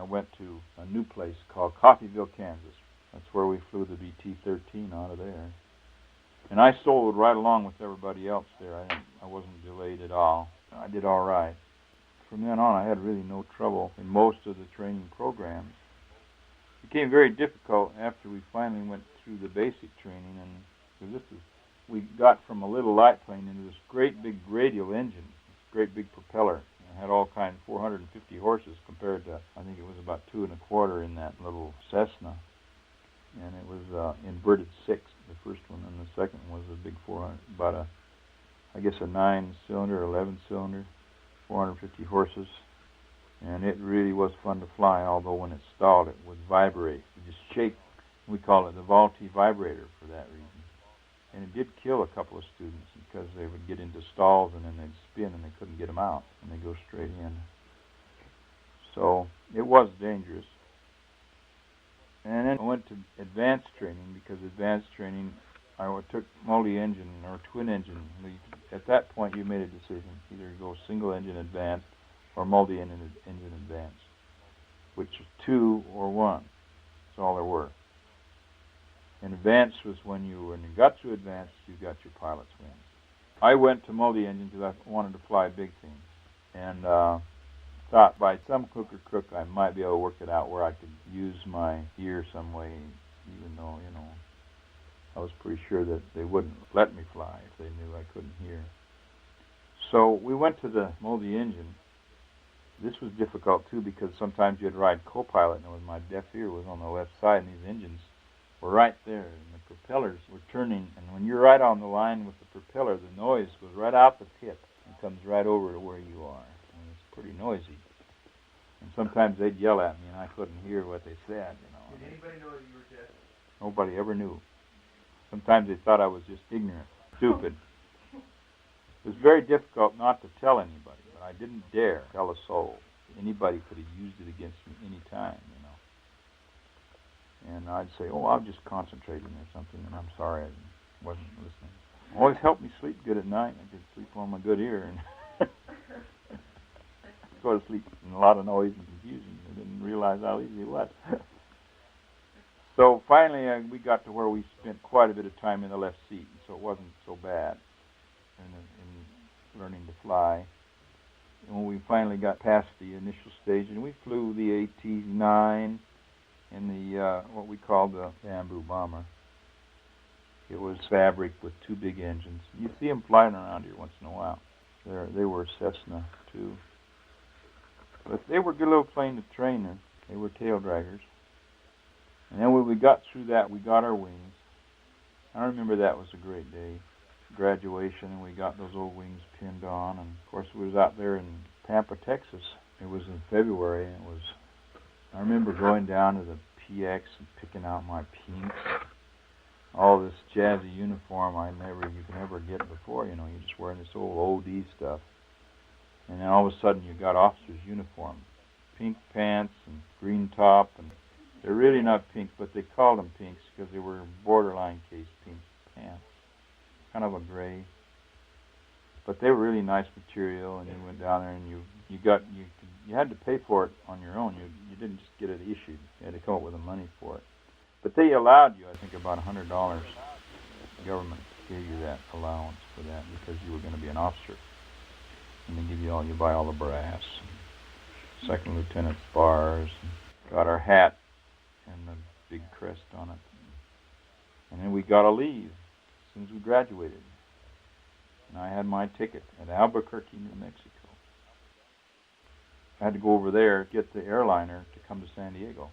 went to a new place called Coffeyville, Kansas. That's where we flew the BT-13 out of there. And I soloed right along with everybody else there. I wasn't delayed at all. I did all right. From then on, I had really no trouble in most of the training programs. It became very difficult after we finally went through the basic training, and because we got from a little light plane into this great big radial engine, this great big propeller. It had all kinds, 450 horses compared to, I think it was about 2.25 in that little Cessna. And it was inverted 6, the first one, and the second one was a big 400, about I guess a 9-cylinder, 11-cylinder, 450 horses. And it really was fun to fly, although when it stalled, it would vibrate. It would just shake. We call it the Vaulty vibrator for that reason. And it did kill a couple of students because they would get into stalls and then they'd spin and they couldn't get them out and they'd go straight in. So it was dangerous. And then I went to advanced training because advanced training, I took multi-engine or twin-engine. At that point, you made a decision. Either go single-engine advanced or multi-engine advanced, which is 2 or 1. That's all there were. And advanced was when you got to advanced, you got your pilot's wings. I went to multi-engine because I wanted to fly big things. And thought by some hook or crook I might be able to work it out where I could use my ear some way, even though, I was pretty sure that they wouldn't let me fly if they knew I couldn't hear. So we went to the multi-engine. This was difficult, too, because sometimes you'd ride co-pilot, and my deaf ear was on the left side, and these engines were right there, and the propellers were turning. And when you're right on the line with the propeller, the noise goes right out the tip and comes right over to where you are. And it's pretty noisy. And sometimes they'd yell at me, and I couldn't hear what they said. Did anybody know that you were deaf? Nobody ever knew. Sometimes they thought I was just ignorant, stupid. It was very difficult not to tell anybody, but I didn't dare tell a soul. Anybody could have used it against me any time, And I'd say, I'm just concentrating or something, and I'm sorry I wasn't listening. It always helped me sleep good at night. I could sleep on my good ear and go to sleep in a lot of noise and confusion. I didn't realize how easy it was. So finally, we got to where we spent quite a bit of time in the left seat, so it wasn't so bad in learning to fly. And when we finally got past the initial stage, and we flew the AT-9 and the what we called the bamboo bomber. It was fabric with 2 big engines. You see them flying around here once in a while. They were Cessna, too. But they were a good little plane to train in. They were tail draggers. And then when we got through that, we got our wings. I remember that was a great day. Graduation, and we got those old wings pinned on. And, of course, we was out there in Pampa, Texas. It was in February, and I remember going down to the PX and picking out my pinks. All this jazzy uniform you can never get before, You're just wearing this old OD stuff. And then all of a sudden you got officer's uniform. Pink pants and green top, and they're really not pink, but they called them pinks because they were borderline case pink pants. Kind of a gray. But they were really nice material, and you went down there and you had to pay for it on your own. You didn't just get it issued. You had to come up with the money for it. But they allowed you, I think, about $100. The government gave you that allowance for that because you were going to be an officer. And they give you buy all the brass, and second lieutenant's bars, and got our hat and the big crest on it. And then we got to leave as soon as we graduated. And I had my ticket at Albuquerque, New Mexico. I had to go over there, get the airliner to come to San Diego.